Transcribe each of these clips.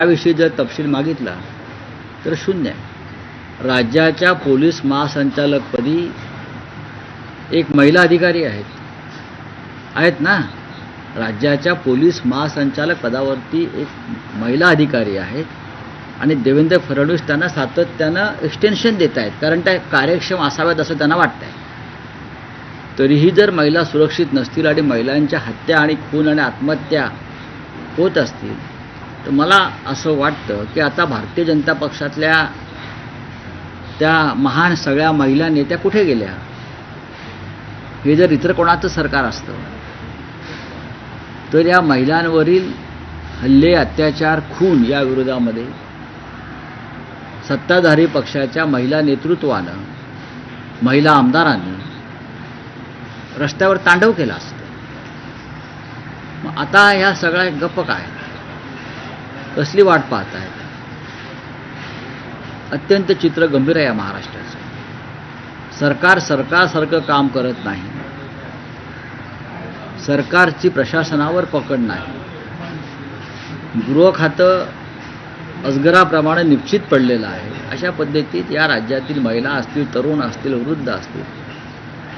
त्याविषयी जर तपशील मागितला तर शून्य आहे. राज्याच्या पोलीस महासंचालकपदी एक महिला अधिकारी आहेत ना. राज्याच्या पोलीस महासंचालक पदावरती एक महिला अधिकारी आहेत आणि देवेंद्र फडणवीस त्यांना सातत्यानं एक्सटेन्शन देत आहेत, कारण त्या कार्यक्षम असाव्यात असं त्यांना वाटतं आहे. तरीही जर महिला सुरक्षित नसतील आणि महिलांच्या हत्या आणि खून आणि आत्महत्या होत असतील तर मला असं वाटतं की आता भारतीय जनता पक्षातल्या त्या महान सगळ्या महिला नेत्या कुठे गेल्या. हे जर इतर कोणाचं सरकार असतं तर या महिलांवरील हल्ले, अत्याचार, खून या विरोधामध्ये सत्ताधारी पक्षाच्या महिला नेतृत्वानं, महिला आमदारांनी रस्त्यावर तांडव केला असतं. मग आता ह्या सगळ्या गप्प काय, कसली वाट पाहत आहेत. अत्यंत चित्र गंभीर आहे या महाराष्ट्राचं. सरकारसारखं काम करत नाही. सरकारची प्रशासनावर पकड नाही. गृह खातं अजगराप्रमाणे निश्चित पडलेलं आहे. अशा पद्धतीत या राज्यातील महिला असतील, तरुण असतील, वृद्ध असतील,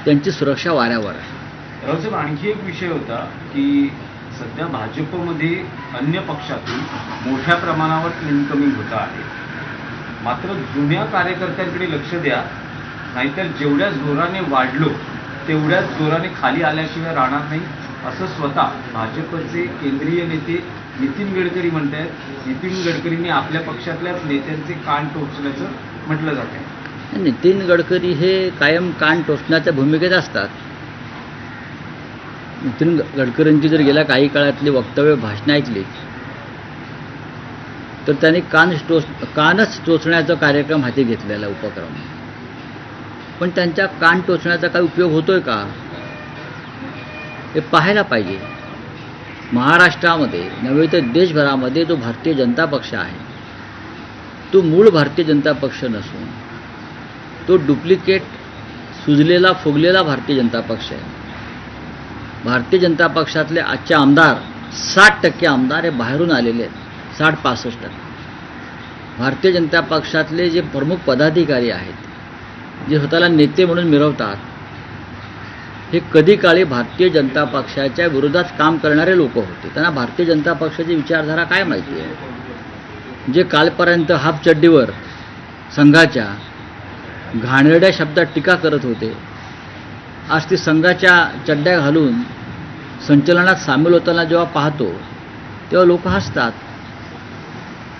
त्यांची सुरक्षा वाऱ्यावर आहे. रावसाहेब, आणखी एक विषय होता की सध्या भाजपमध्ये अन्य पक्षातून मोठ्या प्रमाणावर इनकमिंग होतं आहे. मात्र जुन्या कार्यकर्त्यांकडे लक्ष द्या, नाहीतर जेवढ्या जोराने वाढलो तेवढ्याच जोराने खाली आल्याशिवाय राहणार नाही, असं स्वतः भाजपचे केंद्रीय नेते नितीन गडकरी म्हणत आहेत. नितीन गडकरींनी आपल्या पक्षातल्याच नेत्यांचे कान टोचल्याचं म्हटलं जात आहे. नितीन गडकरी हे कायम कान टोचण्याच्या भूमिकेत असतात. नितीन गडकरींची जर गेल्या काही काळातली वक्तव्य, भाषणं ऐकली तर त्यांनी कानच टोचण्याचा कार्यक्रम हाती घेतलेला उपक्रम. पण त्यांच्या कान टोचण्याचा काही उपयोग होतोय का हे पाहायला पाहिजे. महाराष्ट्रामध्ये नव्हे तर देशभरामध्ये जो भारतीय जनता पक्ष आहे तो मूळ भारतीय जनता पक्ष नसून तो डुप्लिकेट, सुजलेला फुगलेला भारतीय जनता पक्ष आहे. भारतीय जनता पक्षातले आजचे आमदार 60% आमदार हे बाहेरून आलेले आहेत. 60-65%. भारतीय जनता पक्षातले जे प्रमुख पदाधिकारी आहेत, जे स्वतःला नेते म्हणून मिरवतात, हे कधी काळी भारतीय जनता पक्षाच्या विरोधात काम करणारे लोक होते. त्यांना भारतीय जनता पक्षाची विचारधारा काय माहिती आहे. जे कालपर्यंत हाफ चड्डीवर संघाच्या घाणेरड्या शब्दात टीका करत होते, आज ती संघाच्या चड्ड्या घालून संचलनात सामील होताना जेव्हा पाहतो तेव्हा लोक हसतात,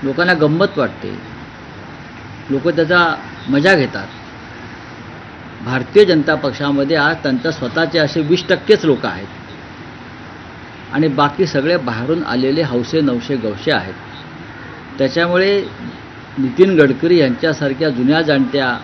लोकांना गंमत वाटते, लोक त्याचा मजा घेतात. भारतीय जनता पक्षामध्ये आज त्यांच्या स्वतःचे असे 20%च लोक आहेत आणि बाकी सगळे बाहेरून आलेले हौसे नवसे गवसे आहेत. त्याच्यामुळे नितीन गडकरी यांच्यासारख्या जुन्या जाणत्या